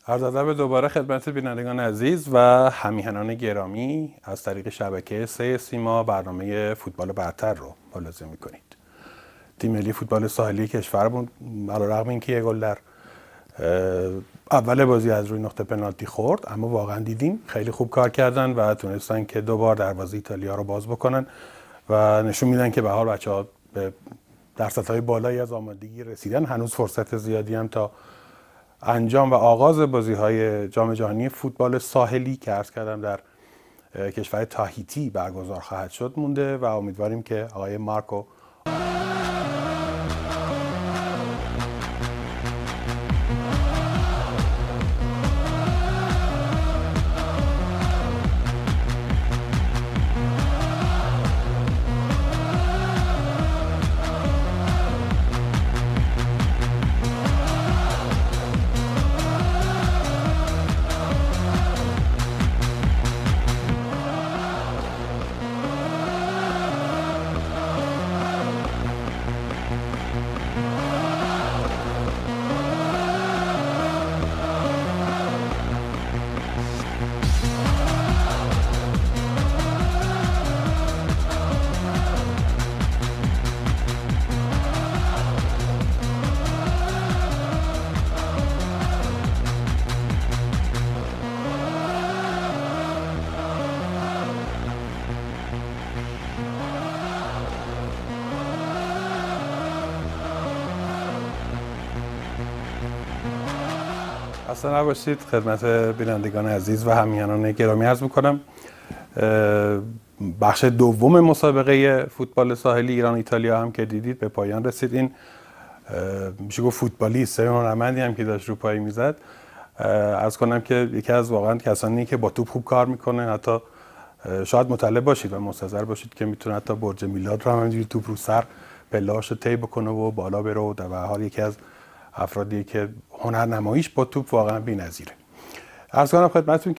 عرض ادب دوباره خدمت بینندگان عزیز و همیهنان گرامی از طریق شبکه 3 سیما برنامه فوتبال برتر رو ملاحظه می‌کنید. تیم ملی فوتبال ساحلی کشورمون علیرغم اینکه یک گل در اول بازی از روی نقطه پنالتی خورد، اما واقعا دیدیم خیلی خوب کار کردن و تونستن که 2 بار دروازه ایتالیا رو باز بکنن و نشون میدن که به حال بچه‌ها به درصدهای بالایی از آمادگی رسیدن. هنوز فرصت زیادی هم تا انجام و آغاز بازی‌های جام جهانی فوتبال ساحلی که عرض کردم در کشور تاهیتی برگزار خواهد شد مونده و امیدواریم که آقای مارکو خسته نباشید. خدمت بینندگان عزیز و همیهنان گرامی عرض میکنم بخش دوم مسابقه فوتبال ساحلی ایران ایتالیا هم که دیدید به پایان رسید. این میشه گفت فوتبالیست هنرمندی هم که داشت رو پای میزد. عرض کنم که یکی از واقعا کسانی که با توپ خوب کار میکنه، حتی شاید مطلع باشید و منتظر باشید که میتونه حتی برج میلاد رو همینجوری توپ رو سر پله‌هاشو طی بکنه و بالا بره و در حال یکی از افرادی که هنرنماییش با توپ واقعا بی‌نظیره. عرض کنم خدمتتون